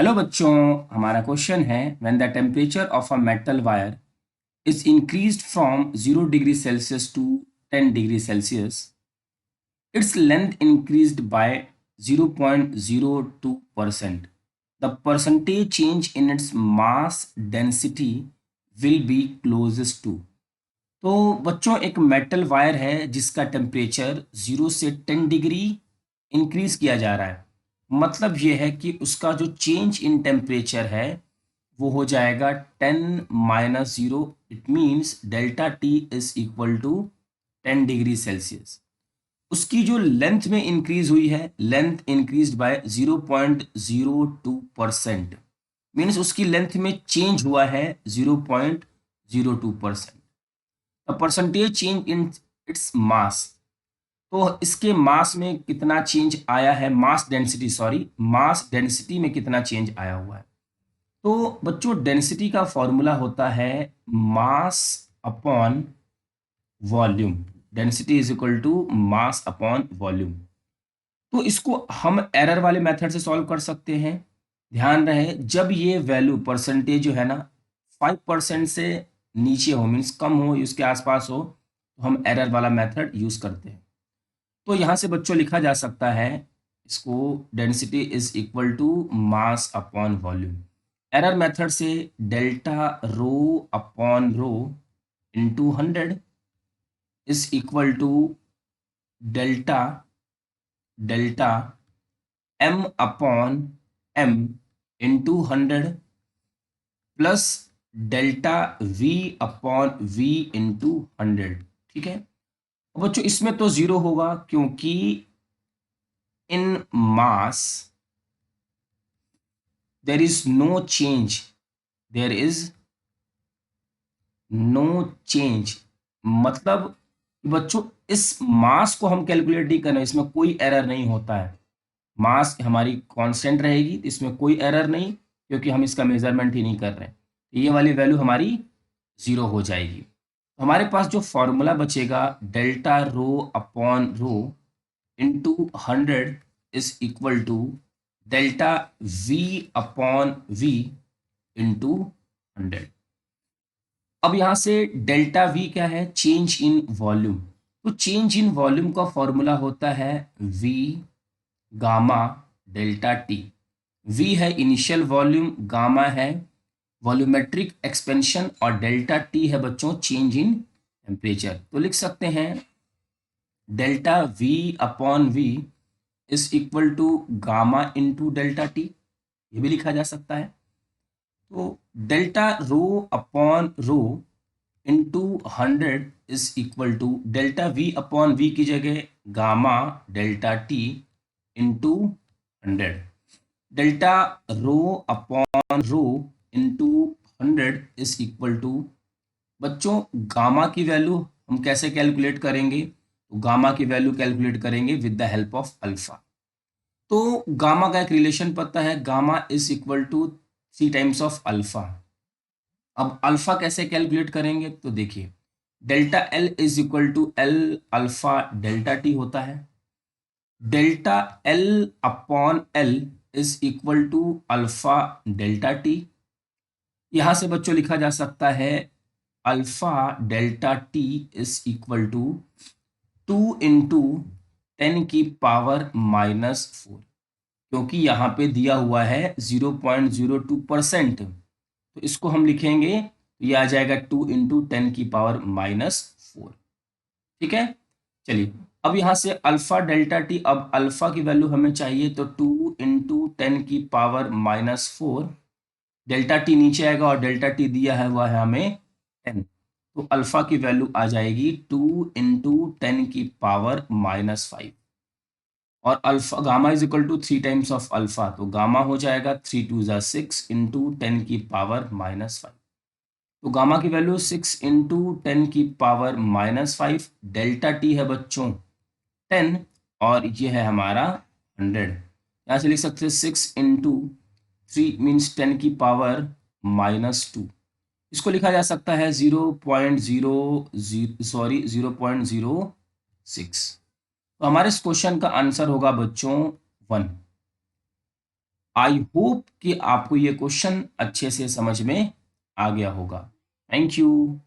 Hello बच्चों, हमारा question है when the temperature of a metal wire is increased from 0 degree Celsius to 10 degree Celsius, its length increased by 0.02%. The percentage change in its mass density will be closest to. तो बच्चों एक metal wire है जिसका temperature 0 से 10 degree increase किया जा रहा है। मतलब ये है कि उसका जो चेंज इन टेम्परेचर है वो हो जाएगा 10 minus 0। It means delta T is equal to 10 degree Celsius. उसकी जो लेंथ में इंक्रीज हुई है, लेंथ इंक्रीज बाय 0.02%। मीन्स उसकी लेंथ में चेंज हुआ है 0.02%। Percentage change in its mass, तो इसके मास में कितना चेंज आया है, mass density, sorry, mass density में कितना चेंज आया हुआ है। तो बच्चों डेंसिटी का फॉर्मूला होता है mass upon volume. Density is equal to mass upon volume. तो इसको हम एरर वाले मेथड से सॉल्व कर सकते हैं। ध्यान रहे, जब ये वैल्यू परसेंटेज जो है ना 5% से नीचे हो, मीन्स कम हो, उसके आसपास हो, तो हम एरर वाला मेथड यूज करते हैं। तो यहाँ से बच्चों लिखा जा सकता है इसको, density is equal to mass upon volume. Error method से delta rho upon rho into 100 is equal to delta delta m upon m into 100 plus delta v upon v into 100। ठीक है। अब बच्चों इसमें तो जीरो होगा क्योंकि in mass there is no change, there is no change. मतलब बच्चों इस मास को हम कैलकुलेट नहीं कर रहे, इसमें कोई एरर नहीं होता है। मास हमारी कांस्टेंट रहेगी, तो इसमें कोई एरर नहीं, क्योंकि हम इसका मेजरमेंट ही नहीं कर रहे हैं। तो ये वाली वैल्यू हमारी जीरो हो जाएगी। हमारे पास जो फॉर्मूला बचेगा delta rho upon rho into 100 is equal to delta V upon V into 100। अब यहां से डेल्टा वी क्या है, चेंज इन वॉल्यूम। तो चेंज इन वॉल्यूम का फॉर्मूला होता है V gamma delta T. V है इनिशियल वॉल्यूम, गामा है वॉल्यूमेट्रिक एक्सपेंशन, और डेल्टा टी है बच्चों चेंज इन टेम्परेचर। तो लिख सकते हैं delta V upon V is equal to gamma into delta T, ये भी लिखा जा सकता है। तो delta rho upon rho into 100 is equal to delta V upon V की जगह gamma delta T into 100। Delta rho upon rho into 100 is equal to, बच्चों गामा की वैल्यू हम कैसे कैलकुलेट करेंगे, तो गामा की वैल्यू कैलकुलेट करेंगे with the help of alpha. तो गामा का एक रिलेशन पता है, gamma is equal to 3 times of alpha. अब अल्फा कैसे कैलकुलेट करेंगे, तो देखिए delta L is equal to L alpha delta T होता है। Delta L upon L is equal to alpha delta T. यहां से बच्चों लिखा जा सकता है alpha delta T is equal to 2 into 10⁻⁻⁴। क्योंकि यहाँ पे दिया हुआ है 0.02%, तो इसको हम लिखेंगे, तो ये आ जाएगा 2 इंटू 10⁻⁻⁴। ठीक है। चलिए अब यहाँ से अल्फा डेल्टा टी, अब अल्फा की वैल्यू हमें चाहिए, तो 2 इंटू 10⁻⁻⁴। डेल्टा टी नीचे आएगा और डेल्टा टी दिया है वह है हमें 10, तो अल्फा की वैल्यू आ जाएगी 2 इंटू 10⁻⁻5। और alpha gamma is equal to 3 times of alpha, तो गामा हो जाएगा 3 2 ज़ा 6 इंटू 10⁻⁻5। तो गामा की वैल्यू 6 इंटू 10⁻⁻5। डेल्टा टी है बच्चों 10 और ये है हमारा 100। यहाँ से लिख सकते हैं 6 इंटू 3 मीन्स 10⁻⁻2। इसको लिखा जा सकता है 0.06। तो हमारे इस क्वेश्चन का आंसर होगा बच्चों 1। आई होप कि आपको ये क्वेश्चन अच्छे से समझ में आ गया होगा। Thank you.